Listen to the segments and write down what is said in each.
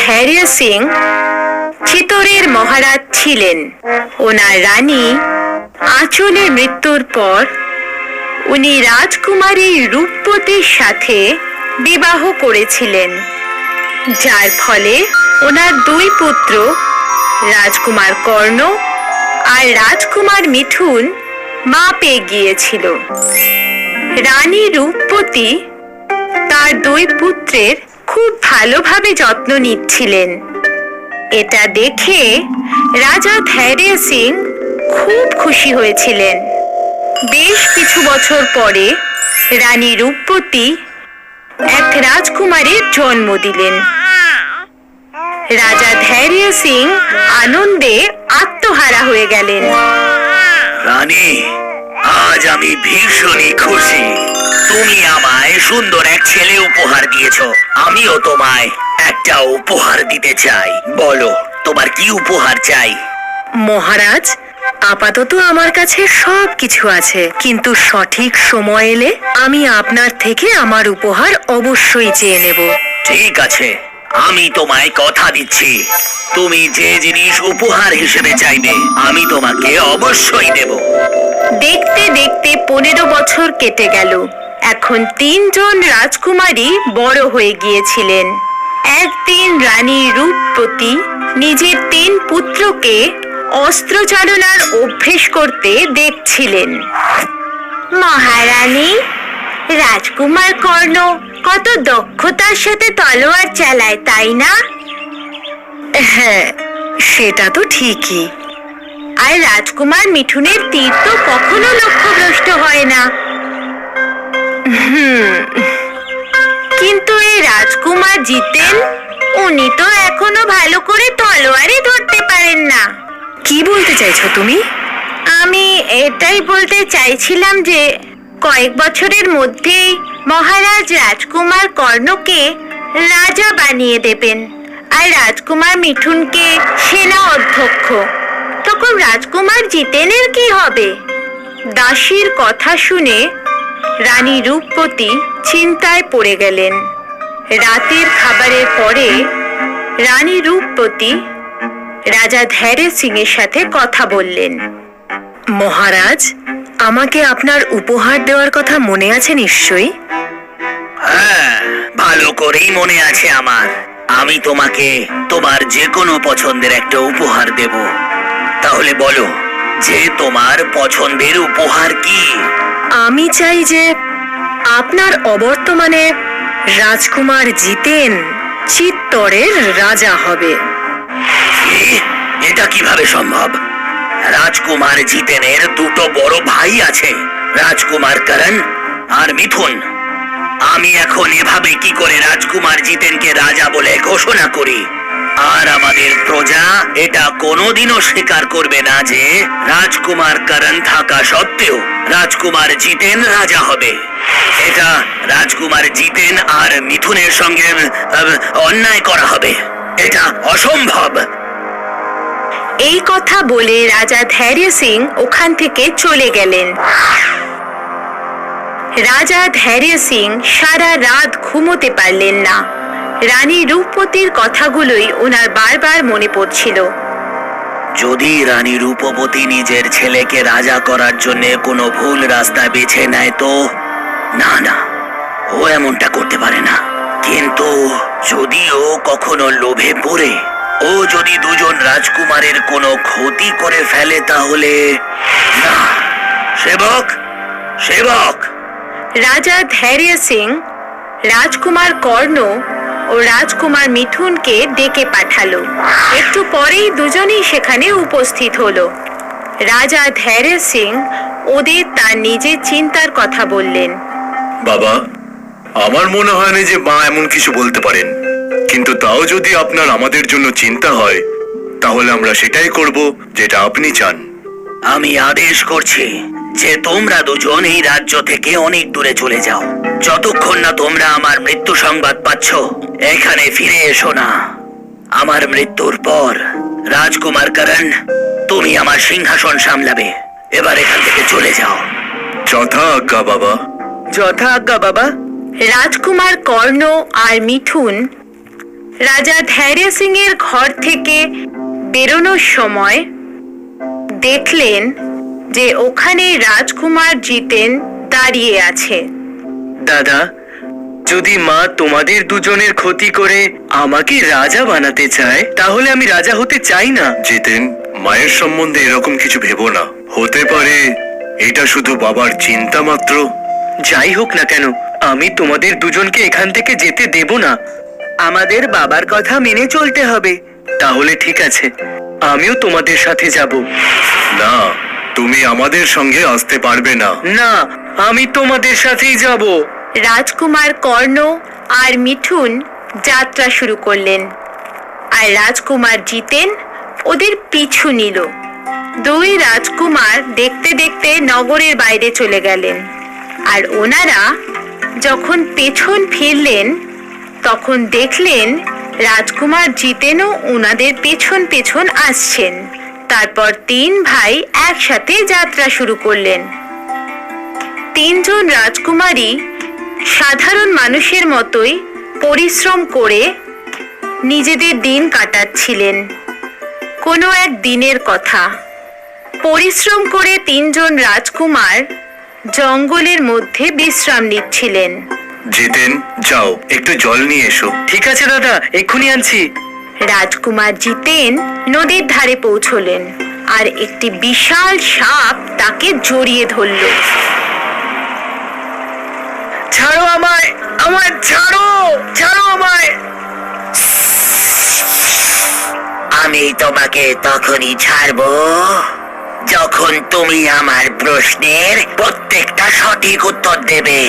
ধৈর্য সিং চিতোরের মহারাজ ছিলেন। ওনার রানী আঁচলের মৃত্যুর পর উনি রাজকুমারী রূপবতীর সাথে বিবাহ করেছিলেন, যার ফলে ওনার দুই পুত্র রাজকুমার কর্ণ আর রাজকুমার মিঠুন মা পেয়ে গিয়েছিল। রানী রূপবতী তার দুই পুত্রের খুব ভালোভাবে যত্ন নিচ্ছিলেন। এটা দেখে রাজা ধৈর্য সিং খুব খুশি হয়েছিলেন। বেশ কিছু বছর পরে রানী রূপবতী এক রাজকুমারীর জন্ম দিলেন। রাজা ধৈর্য সিং আনন্দে আত্মহারা হয়ে গেলেন। রানী, আজ আমি ভীষণই খুশি। তুমি আমায় সুন্দর এক ছেলে উপহার দিয়েছো। আমিও তোমায় একটা উপহার দিতে চাই। বলো, তোমার কি উপহার চাই? মহারাজ, আপাতত আমার কাছে সব কিছু আছে, কিন্তু সঠিক সময় এলে আমি আপনার থেকে আমার উপহার অবশ্যই চেয়ে নেব। ঠিক আছে, আমি তোমায় কথা দিচ্ছি, তুমি যে জিনিস উপহার হিসেবে চাইবে আমি তোমাকে অবশ্যই দেব। দেখতে দেখতে 15 বছর কেটে গেল। এখন 3 জন রাজকুমারী বড় হয়ে গিয়েছিলেন। একদিন রানী রূপবতী নিজের 3 পুত্রকে অস্ত্রচালনার অভ্যেস করতে দেখছিলেন। মহারানী, রাজকুমার কর্ণ কত দক্ষতার সাথে তলোয়ার চালায়, তাই না? হ্যাঁ, সেটা তো ঠিকই। আর রাজকুমার মিঠুনের তীর তো কখনো লক্ষ্যভ্রষ্ট হয় না। কিন্তু এই রাজকুমার জিতেন, উনি তো এখনো ভালো করে তলোয়ারই ধরতে পারেন না। কি বলতে চাইছো তুমি? আমি এটাই বলতে চাইছিলাম যে কয়েক বছরের মধ্যেই মহারাজ রাজকুমার কর্ণকে রাজা বানিয়ে দেবেন আর রাজকুমার মিঠুনকে সেনা অধ্যক্ষ। তখন রাজকুমার জিতেনের কি হবে? দাসীর কথা শুনে রানী রূপবতী চিন্তায় পড়ে গেলেন। রাতের খাবারের পরে রানী রূপবতী রাজা ধৈর্য সিং এর সাথে কথা বললেন। মহারাজ, আমাকে আপনার উপহার দেওয়ার কথা মনে আছে নিশ্চয়ই? হ্যাঁ, ভালো করেই মনে আছে আমার। আমি তোমাকে তোমার যে কোনো পছন্দের একটা উপহার দেব। তাহলে বলো যে তোমার পছন্দের উপহার কি? আমি চাই যে আপনার অবর্তমানে রাজকুমার জিতেন চিত্তরের রাজা হবে। এটা কিভাবে সম্ভব? রাজকুমার জিতেনের দুটো বড় ভাই আছে, রাজকুমার করণ আর মিথুন। আমি এখন এভাবে কি করে রাজকুমার জিতেনকে রাজা বলে ঘোষণা করি? আর আমাদের প্রজা এটা কোনোদিনও স্বীকার করবে না যে রাজকুমার করণ থাকা সত্ত্বেও রাজকুমার জিতেন রাজা হবে। এটা রাজকুমার জিতেন আর মিথুনের সঙ্গে অন্যায় করা হবে। এটা অসম্ভব। এই কথা বলে রাজা ধৈর্য সিং ওখান থেকে চলে গেলেন। রাজা ধৈর্য সিং সারা রাত ঘুমোতে পারলেন না। রানী রূপবতীর কথাগুলোই ওনার বারবার মনে পড়ছিল। যদি রানী রূপবতী নিজের ছেলেকে রাজা করার জন্য কোনো ভুল রাস্তা বেছে নেয় তো? না না, ও এমনটা করতে পারে না। কিন্তু যদি ও কখনো লোভে পড়ে ও যদি দুজন রাজকুমারের কোনো ক্ষতি করে ফেলে তাহলে? না, সেবক সেবক! রাজা ধৈর্য সিং রাজকুমার কর্ণ ও রাজকুমার মিঠুনকে ডেকে পাঠালো। একটু পরেই দুজনেই সেখানে উপস্থিত হলো। রাজা ধৈর্য সিং ওদের তার নিজের চিন্তার কথা বললেন। বাবা, আমার মনে হয় না যে মা এমন কিছু বলতে পারেন, কিন্তু তাও যদি আপনার আমাদের জন্য চিন্তা হয় তাহলে আমরা সেটাই করব যেটা আপনি চান। আমি আদেশ করছি যে তোমরা দুজন এই রাজ্য থেকে অনেক দূরে চলে যাও। যতক্ষণ না তোমরা আমার মৃত্যু সংবাদ পাচ্ছ এখানে ফিরে এসো না। আমার মৃত্যুর পর রাজকুমার করণ, তুমি আমার সিংহাসন সামলাবে। এবার এখান থেকে চলে যাও। যথা আজ্ঞা বাবা। যথা আজ্ঞা বাবা। রাজকুমার কর্ণ আর মিঠুন রাজা ধৈর্য সিং এর ঘর থেকে বেরোনোর সময় দেখলেন যে ওখানে রাজকুমার জিতেন দাঁড়িয়ে আছে। দাদা, যদি মা তোমাদের দুজনের ক্ষতি করে আমাকে রাজা বানাতে চায়, তাহলে আমি রাজা হতে চাই না। জিতেন, মায়ের সম্বন্ধে এরকম কিছু ভেবো না। হতে পারে এটা শুধু বাবার চিন্তা মাত্র। যাই হোক না কেন, আমি তোমাদের দুজনকে এখান থেকে যেতে দেব না। আমাদের বাবার কথা মেনে চলতে হবে। তাহলে ঠিক আছে, আমিও তোমাদের সাথে যাব। না, তুমি আমাদের সঙ্গে আসতে পারবে না। না, আমি তোমাদের সাথেই যাব। রাজকুমার কর্ণ আর মিঠুন যাত্রা শুরু করলেন, আর রাজকুমার জিতেন ওদের পিছু নিল। দুই রাজকুমার দেখতে দেখতে নগরের বাইরে চলে গেলেন, আর ওনারা যখন পেছন ফিরলেন তখন দেখলেন রাজকুমার জিতেনও ওনাদের পেছন পেছন আসছেন। তারপর তিন ভাই একসাথে যাত্রা শুরু করলেন। তিনজন রাজকুমারী সাধারণ মানুষের মতোই পরিশ্রম করে নিজেদের দিন কাটাচ্ছিলেন। কোনো এক দিনের কথা, পরিশ্রম করে তিনজন রাজকুমার জঙ্গলের মধ্যে বিশ্রাম নিচ্ছিলেন। জিতেন, যাও একটু জল নিয়ে এসো। ঠিক আছে দাদা, এক্ষুনি আনছি। রাজকুমার জিতেন নদীর ধারে পৌঁছলেন, আর একটি বিশাল সাপ তাকে জড়িয়ে ধরল। ছাড়ো আমায়, আমায় ছাড়ো, ছাড়ো আমায়। আমি তোমাকে তখনই ছাড়বো যখন তুমি আমার প্রশ্নের প্রত্যেকটা সঠিক উত্তর দেবে।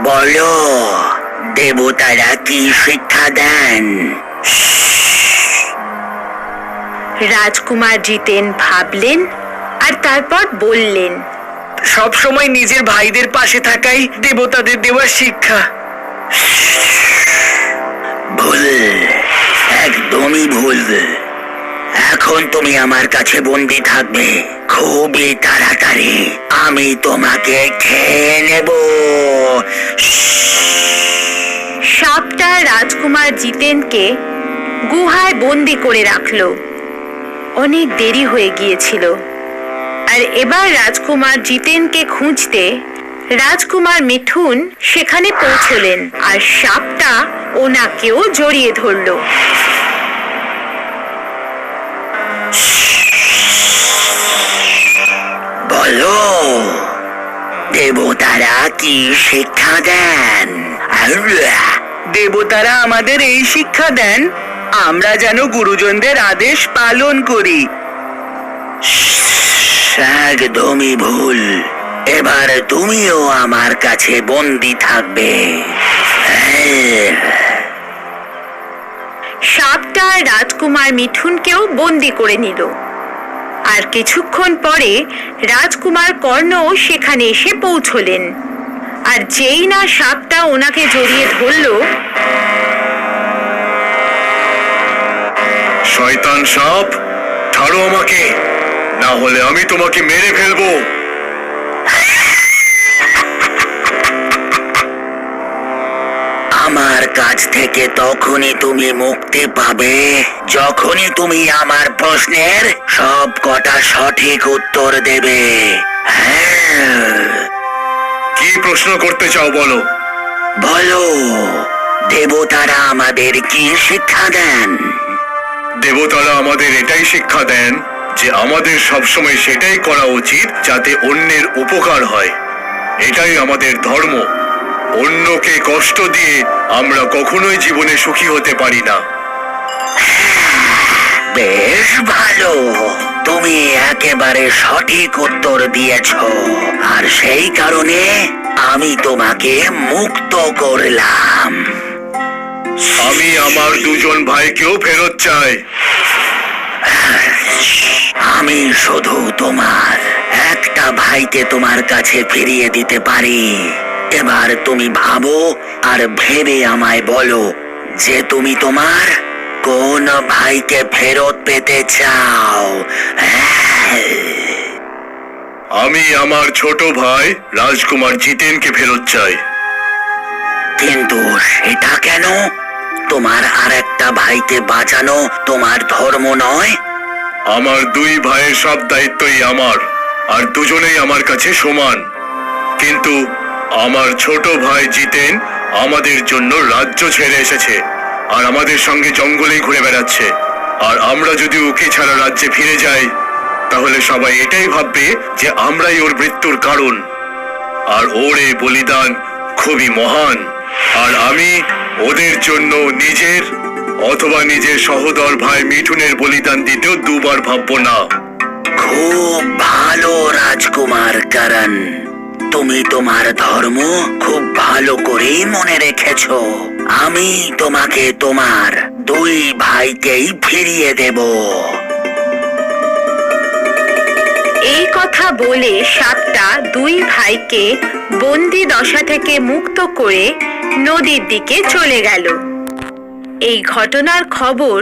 বলো, দেবতারা কি শিক্ষা দেন? রাজকুমার জিতেন ভাবলেন আর তারপর বললেন, সব সময় নিজের ভাইদের পাশে থাকাই দেবতাদের দেওয়া শিক্ষা। ভুল, একদমই ভুল। এখন তুমি আমার কাছে বন্দি থাকবে। খুবই তাড়াতাড়ি আমি তোমাকে খেয়ে নেব। সাপটা রাজকুমার জিতেনকে গুহায় বন্দি করে রাখলো। অনেক দেরি হয়ে গিয়েছিল, আর এবার রাজকুমার জিতেনকে খুঁজতে রাজকুমার মিঠুন সেখানে পৌঁছলেন, আর সাপটা ওনাকেও জড়িয়ে ধরলো। বলো, দেবতারা কি শিক্ষা দেন? দেবতারা আমাদের এই শিক্ষা দেন, আমরা যেন গুরুজনদের আদেশ পালন করি। একদমই ভুল। এবার তুমিও আমার কাছে বন্দি থাকবে। সাপটা রাজকুমার মিঠুনকেও বন্দি করে নিল, আর কিছুক্ষণ পরে রাজকুমার কর্ণ সেখানে এসে পৌঁছলেন। আর যেই না সাপটা ওনাকে জড়িয়ে ধরলো, শয়তান সাপ, ছাড়ো আমাকে, না হলে আমি তোমাকে মেরে ফেলবো। আমার কাছ থেকে তখনই তুমি মুক্তি পাবে যখনই তুমি আমার প্রশ্নের সব কটা সঠিক উত্তর দেবে। হ্যাঁ, কি প্রশ্ন করতে চাও বলো? বলো, দেবতারা আমাদের কি শিক্ষা দেন? দেবতারা আমাদের এটাই শিক্ষা দেন যে আমাদের সবসময় সেটাই করা উচিত যাতে অন্যের উপকার হয়। এটাই আমাদের ধর্ম। অন্যকে কষ্ট দিয়ে আমরা কখনোই জীবনে সুখী হতে পারি না। বেশ ভালো, তুমি একেবারে সঠিক উত্তর দিয়েছ, আর সেই কারণে আমি তোমাকে মুক্ত করলাম। আমি আমার দুজন ভাইকেও ফেরত চাই। আমি শুধু তোমার একটা ভাইকে তোমার কাছে ফিরিয়ে দিতে পারি। এবার তুমি ভাবো আর ভেবে আমায় বলো যে তুমি তোমার কোন ভাইকে ফেরত পেতে চাও। আমি আমার ছোট ভাই রাজকুমার জিতেনকে ফেরত চাই। কিন্তু সেটা কেন? তোমার আর একটা ভাইকে বাঁচানো তোমার ধর্ম নয়? আমার দুই ভাইয়ের সব দায়িত্বই আমার, আর দুজনেই আমার কাছে সমান। কিন্তু আমার ছোট ভাই জিতেন আমাদের জন্য রাজ্য ছেড়ে এসেছে, আর আমাদের সঙ্গে জঙ্গলেই ঘুরে বেড়াচ্ছে। আর আমরা যদি ওকে ছাড়া রাজ্যে ফিরে যাই, তাহলে সবাই এটাই ভাববে যে আমরাই ওর মৃত্যুর কারণ। আর ওর এই বলিদান খুবই মহান, আর আমি ওদের জন্য নিজের অথবা নিজের সহোদর ভাই মিঠুনের বলিদান দিতেও দুবার ভাববো না। খুব ভালো রাজকুমার করণ, তুমি তোমার ধর্ম খুব ভালো করেই মনে রেখেছো। আমি তোমাকে তোমার দুই ভাইকেই ফিরিয়ে দেব। এই কথা বলে সাপটা দুই ভাইকে বন্দি দশা থেকে মুক্ত করে নদীর দিকে চলে গেল। এই ঘটনার খবর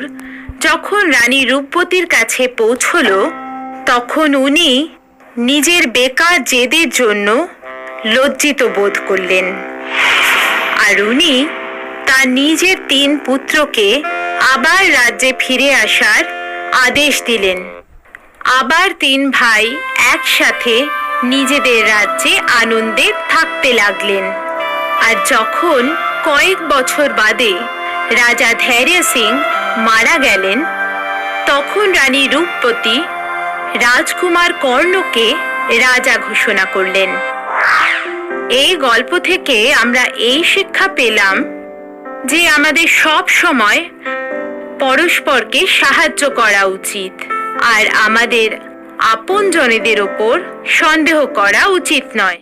যখন রানী রূপবতীর কাছে পৌঁছলো, তখন উনি নিজের বেকার জেদের জন্য লজ্জিত বোধ করলেন। আর উনি তার নিজের 3 পুত্রকে আবার রাজ্যে ফিরে আসার আদেশ দিলেন। আবার 3 ভাই একসাথে নিজেদের রাজ্যে আনন্দে থাকতে লাগলেন। আর যখন কয়েক বছর বাদে রাজা ধৈর্য সিং মারা গেলেন, তখন রানী রূপবতী রাজকুমার কর্ণকে রাজা ঘোষণা করলেন। এই গল্প থেকে আমরা এই শিক্ষা পেলাম যে আমাদের সব সময় পরস্পরকে সাহায্য করা উচিত, আর আমাদের আপনজনেদের ওপর সন্দেহ করা উচিত নয়।